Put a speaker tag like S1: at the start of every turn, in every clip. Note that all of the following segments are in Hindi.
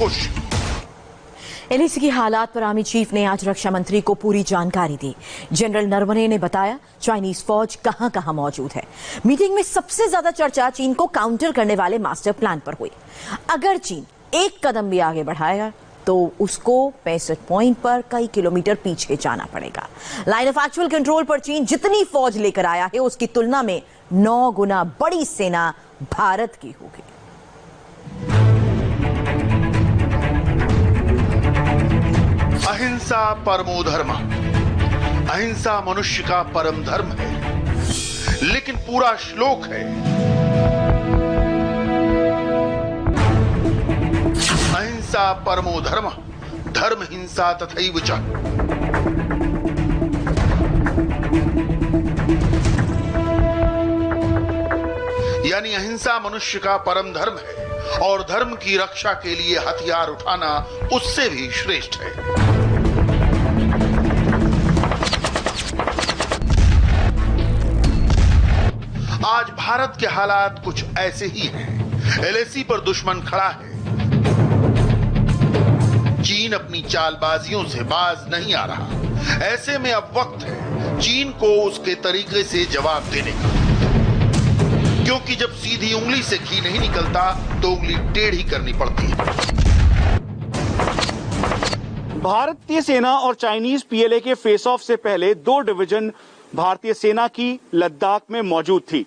S1: खुश।
S2: एलएसी की हालात पर आर्मी चीफ ने आज रक्षा मंत्री को पूरी जानकारी दी। जनरल नरवणे ने बताया चाइनीज फौज कहां मौजूद है। मीटिंग में सबसे ज्यादा चर्चा चीन को काउंटर करने वाले मास्टर प्लान पर हुई। अगर चीन एक कदम भी आगे बढ़ाएगा तो उसको 65 पॉइंट पर कई किलोमीटर पीछे जाना पड़ेगा। लाइन ऑफ एक्चुअल कंट्रोल पर चीन जितनी फौज लेकर आया है उसकी तुलना में 9 गुना बड़ी सेना भारत की होगी।
S1: अहिंसा परमो धर्म। अहिंसा मनुष्य का परम धर्म है, लेकिन पूरा श्लोक है अहिंसा परमो धर्म, धर्म हिंसा तथैव च। यानी अहिंसा मनुष्य का परम धर्म है और धर्म की रक्षा के लिए हथियार उठाना उससे भी श्रेष्ठ है। आज भारत के हालात कुछ ऐसे ही हैं। एलएसी पर दुश्मन खड़ा है। चीन अपनी चालबाजियों से बाज नहीं आ रहा। ऐसे में अब वक्त है चीन को उसके तरीके से जवाब देने का, क्योंकि जब सीधी उंगली से घी नहीं निकलता तो उंगली टेढ़ी करनी पड़ती है।
S3: भारतीय सेना और चाइनीज पीएलए के फेस ऑफ से पहले 2 डिवीजन भारतीय सेना की लद्दाख में मौजूद थी,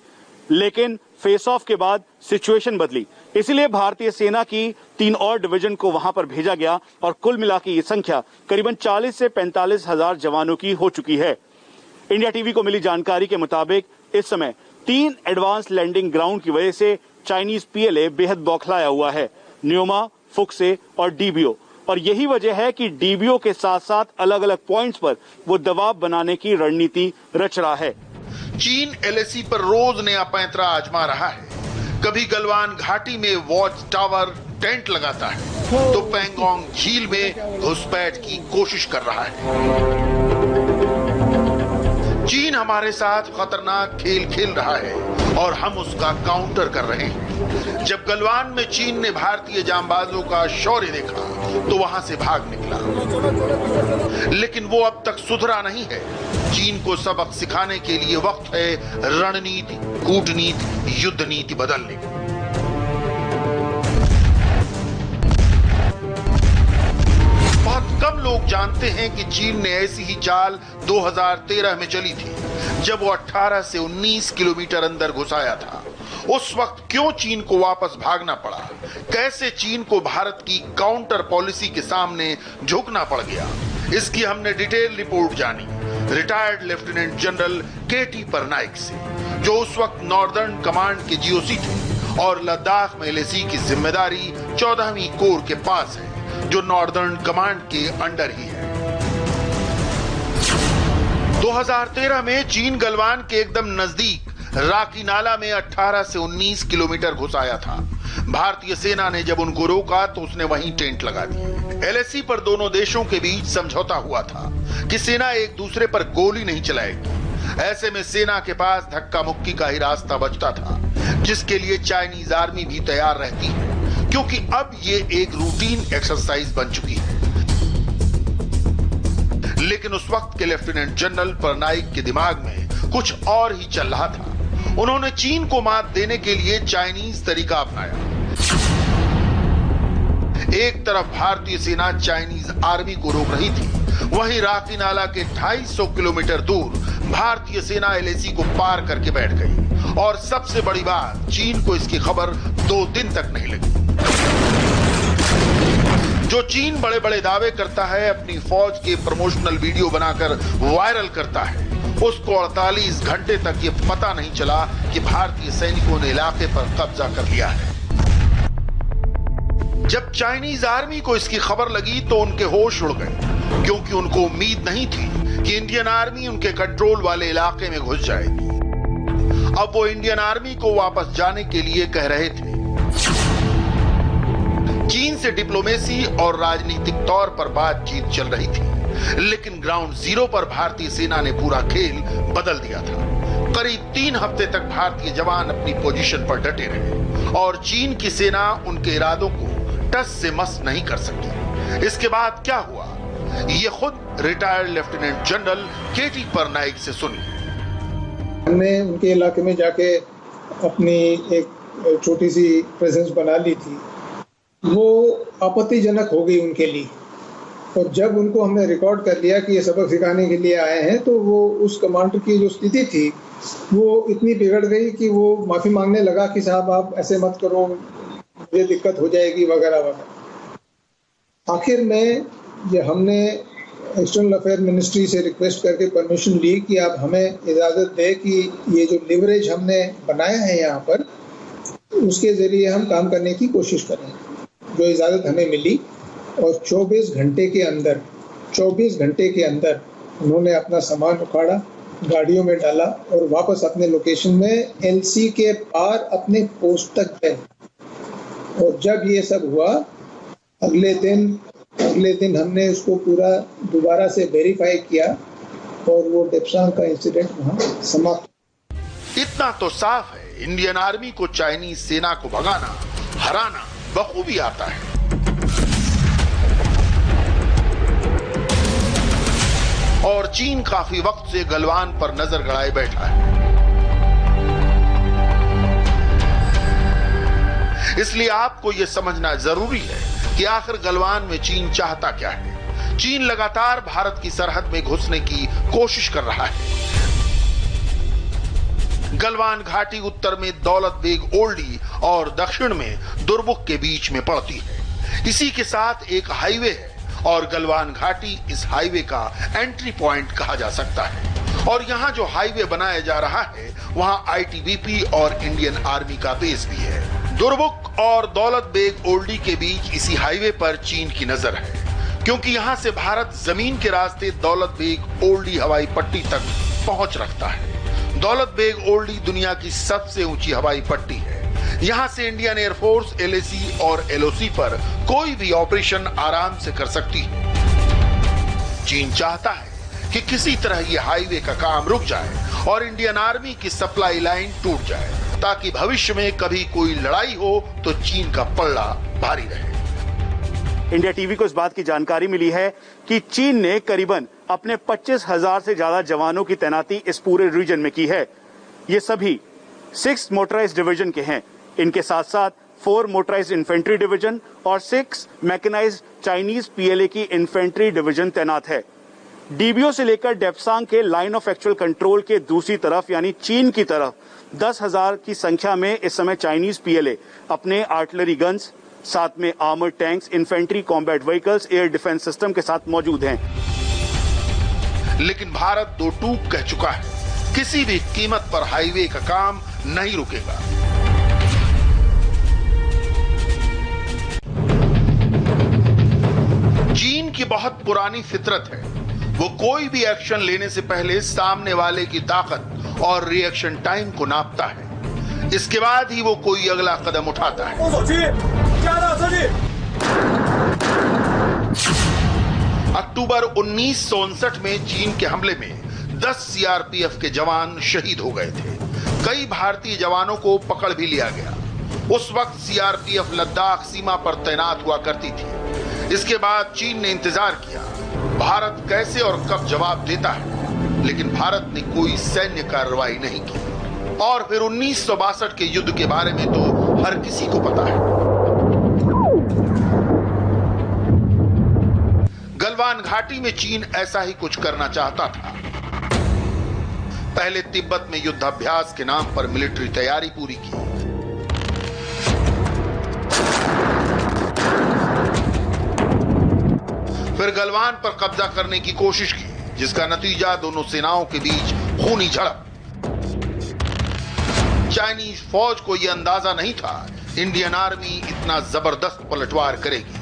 S3: लेकिन फेस ऑफ के बाद सिचुएशन बदली। इसलिए भारतीय सेना की 3 और डिवीजन को वहां पर भेजा गया और कुल मिला के ये संख्या करीबन 40 से 45 हजार जवानों की हो चुकी है। इंडिया टीवी को मिली जानकारी के मुताबिक इस समय 3 एडवांस लैंडिंग ग्राउंड की वजह से चाइनीज पीएलए बेहद बौखलाया हुआ है, न्योमा, फुक्से और डीबीओ। और यही वजह है कि डीबीओ के साथ साथ अलग अलग पॉइंट्स पर वो दबाव बनाने की रणनीति रच रहा है।
S1: चीन एलएसी पर रोज नया पैंतरा आजमा रहा है। कभी गलवान घाटी में वॉच टावर टेंट लगाता है तो पैंगोंग झील में घुसपैठ की कोशिश कर रहा है। चीन हमारे साथ खतरनाक खेल खेल रहा है और हम उसका काउंटर कर रहे हैं। जब गलवान में चीन ने भारतीय जांबाजों का शौर्य देखा तो वहां से भाग निकला, लेकिन वो अब तक सुधरा नहीं है। चीन को सबक सिखाने के लिए वक्त है रणनीति, कूटनीति, युद्ध नीति बदलने की। बहुत कम लोग जानते हैं कि चीन ने ऐसी ही चाल 2013 में चली थी, जब वो 18 से 19 किलोमीटर अंदर घुसाया था। उस वक्त क्यों चीन को वापस भागना पड़ा? कैसे चीन को भारत की काउंटर पॉलिसी के सामने झुकना पड़ गया? इसकी हमने डिटेल रिपोर्ट जानी रिटायर्ड लेफ्टिनेंट जनरल केटी परनाइक से, जो उस वक्त नॉर्दर्न कमांड के जीओसी थे और लद्दाख में एलएसी की जिम्मेदारी 14वीं कोर के पास है, जो नॉर्दर्न कमांड के अंडर ही है। 2013 में चीन गलवान के एकदम नजदीक राकी नाला में 18 से 19 किलोमीटर घुसाया था। भारतीय सेना ने जब उनको रोका तो उसने वहीं टेंट लगा दी। एलएसी पर दोनों देशों के बीच समझौता हुआ था कि सेना एक दूसरे पर गोली नहीं चलाएगी। ऐसे में सेना के पास धक्का मुक्की का ही रास्ता बचता था, जिसके लिए चाइनीज आर्मी भी तैयार रहती है, क्योंकि अब ये एक रूटीन एक्सरसाइज बन चुकी है। लेकिन उस वक्त के लेफ्टिनेंट जनरल परनाइक के दिमाग में कुछ और ही चल रहा था। उन्होंने चीन को मात देने के लिए चाइनीज तरीका अपनाया। एक तरफ भारतीय सेना चाइनीज आर्मी को रोक रही थी, वहीं राकी नाला के 250 किलोमीटर दूर भारतीय सेना एलएसी को पार करके बैठ गई। और सबसे बड़ी बात, चीन को इसकी खबर 2 दिन तक नहीं लगी। जो चीन बड़े बड़े दावे करता है, अपनी फौज के प्रमोशनल वीडियो बनाकर वायरल करता है, उसको 48 घंटे तक ये पता नहीं चला कि भारतीय सैनिकों ने इलाके पर कब्जा कर लिया है। जब चाइनीज आर्मी को इसकी खबर लगी तो उनके होश उड़ गए, क्योंकि उनको उम्मीद नहीं थी कि इंडियन आर्मी उनके कंट्रोल वाले इलाके में घुस जाएगी। अब वो इंडियन आर्मी को वापस जाने के लिए कह रहे थे। चीन से डिप्लोमेसी और राजनीतिक तौर पर बातचीत चल रही थी, लेकिन ग्राउंड जीरो पर भारतीय सेना ने पूरा खेल बदल दिया था। करीब 3 हफ्ते तक भारतीय जवान अपनी पोजीशन पर डटे रहे और चीन की सेना उनके इरादों को टस से मस नहीं कर सकी। इसके बाद क्या हुआ, ये खुद रिटायर्ड लेफ्टिनेंट जनरल केटी परनाइक से सुनिए।
S4: हमने उनके इलाके में जाके अपनी एक छोटी सी प्रेजेंस बना ली थी, वो आपत्तिजनक हो गई उनके लिए। और जब उनको हमने रिकॉर्ड कर लिया कि ये सबक सिखाने के लिए आए हैं, तो वो उस कमांडर की जो स्थिति थी वो इतनी बिगड़ गई कि वो माफ़ी मांगने लगा कि साहब आप ऐसे मत करो, मुझे दिक्कत हो जाएगी वगैरह वगैरह। आखिर में ये हमने एक्सटर्नल अफेयर मिनिस्ट्री से रिक्वेस्ट करके परमिशन ली कि आप हमें इजाज़त दें कि ये जो लिवरेज हमने बनाया है यहाँ पर, उसके ज़रिए हम काम करने की कोशिश करें। जो इजाज़त हमें मिली और 24 घंटे के अंदर उन्होंने अपना सामान उखाड़ा, गाड़ियों में डाला और वापस अपने लोकेशन में एलसी के पार अपने पोस्ट तक गए। और जब ये सब हुआ, अगले दिन हमने उसको पूरा दोबारा से वेरीफाई किया और वो डेप्सांग का इंसिडेंट वहाँ समाप्त।
S1: इतना तो साफ है, इंडियन आर्मी को चाइनीज सेना को भगाना, हराना बखूबी आता है। और चीन काफी वक्त से गलवान पर नजर गड़ाए बैठा है। इसलिए आपको यह समझना जरूरी है कि आखिर गलवान में चीन चाहता क्या है। चीन लगातार भारत की सरहद में घुसने की कोशिश कर रहा है। गलवान घाटी उत्तर में दौलत बेग ओल्डी और दक्षिण में दुर्बुक के बीच में पड़ती है। इसी के साथ एक हाईवे है और गलवान घाटी इस हाईवे का एंट्री पॉइंट कहा जा सकता है। और यहाँ जो हाईवे बनाया जा रहा है, वहाँ आईटीबीपी और इंडियन आर्मी का बेस भी है। दुर्बुक और दौलत बेग ओल्डी के बीच इसी हाईवे पर चीन की नजर है, क्योंकि यहाँ से भारत जमीन के रास्ते दौलत बेग ओल्डी हवाई पट्टी तक पहुंच रखता है। दौलत बेग ओल्डी दुनिया की सबसे ऊंची हवाई पट्टी है। यहां से इंडियन एयरफोर्स एलएसी और एलओसी पर कोई भी ऑपरेशन आराम से कर सकती है। चीन चाहता है कि किसी तरह ये हाईवे का काम रुक जाए और इंडियन आर्मी की सप्लाई लाइन टूट जाए, ताकि भविष्य में कभी कोई लड़ाई हो तो चीन का पल्ला भारी रहे।
S3: इंडिया टीवी को इस बात की जानकारी मिली है कि चीन ने करीबन अपने 25,000 से ज्यादा जवानों की तैनाती इस पूरे रीजन में की है। ये सभी 6 मोटराइज्ड डिवीजन के हैं। इनके साथ साथ 4 मोटराइज्ड इन्फेंट्री डिवीजन और 6 मैकेनाइज्ड चाइनीज पीएलए की इन्फेंट्री डिवीजन तैनात है। डीबीओ से लेकर डेप्सांग के लाइन ऑफ एक्चुअल कंट्रोल के दूसरी तरफ यानी चीन की तरफ 10,000 की संख्या में इस समय चाइनीज पीएलए अपने आर्टिलरी गन्स, साथ में armoured tanks, infantry combat vehicles, air defence system के साथ मौजूद हैं।
S1: लेकिन भारत दो टूक कह चुका है, किसी भी कीमत पर हाईवे का काम नहीं रुकेगा। चीन की बहुत पुरानी फितरत है, वो कोई भी एक्शन लेने से पहले सामने वाले की ताकत और रिएक्शन टाइम को नापता है। इसके बाद ही वो कोई अगला कदम उठाता है। अक्टूबर 1959 में चीन के हमले में 10 सीआरपीएफ के जवान शहीद हो गए थे। कई भारतीय जवानों को पकड़ भी लिया गया। उस वक्त सीआरपीएफ लद्दाख सीमा पर तैनात हुआ करती थी। इसके बाद चीन ने इंतजार किया भारत कैसे और कब जवाब देता है, लेकिन भारत ने कोई सैन्य कार्रवाई नहीं की। और फिर 1962 के युद्ध के बारे में तो हर किसी को पता है। गलवान घाटी में चीन ऐसा ही कुछ करना चाहता था। पहले तिब्बत में युद्धाभ्यास के नाम पर मिलिट्री तैयारी पूरी की। फिर गलवान पर कब्जा करने की कोशिश की, जिसका नतीजा दोनों सेनाओं के बीच खूनी झड़प। चाइनीज फौज को यह अंदाजा नहीं था इंडियन आर्मी इतना जबरदस्त पलटवार करेगी।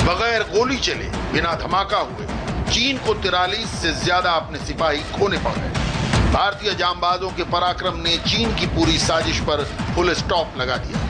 S1: बगैर गोली चले, बिना धमाका हुए चीन को 43 से ज्यादा अपने सिपाही खोने पड़ गए। भारतीय जांबाजों के पराक्रम ने चीन की पूरी साजिश पर फुल स्टॉप लगा दिया।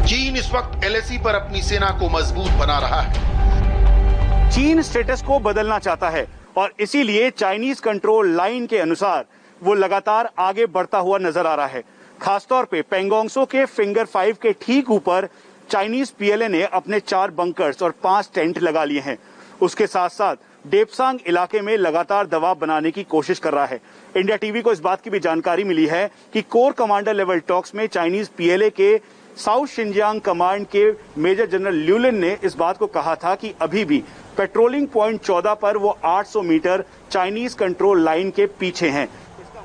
S1: चीन इस वक्त एलएसी पर अपनी सेना को मजबूत बना रहा है।
S3: चीन स्टेटस को बदलना चाहता है और इसीलिए चाइनीज कंट्रोल लाइन के अनुसार वो लगातार आगे बढ़ता हुआ नजर आ रहा है। खासतौर पे पेंगोंगसो के फिंगर 5 के ठीक ऊपर चाइनीज पीएलए ने अपने 4 बंकर्स और 5 टेंट लगा लिए हैं। उसके साथ साथ डेपसांग इलाके में लगातार दबाव बनाने की कोशिश कर रहा है। इंडिया टीवी को इस बात की भी जानकारी मिली है कि कोर कमांडर लेवल टॉक्स में चाइनीज पीएलए के साउथ शिनजियांग कमांड के मेजर जनरल ल्यूलिन ने इस बात को कहा था कि अभी भी पेट्रोलिंग पॉइंट 14 पर वो 800 मीटर चाइनीज कंट्रोल लाइन के पीछे हैं।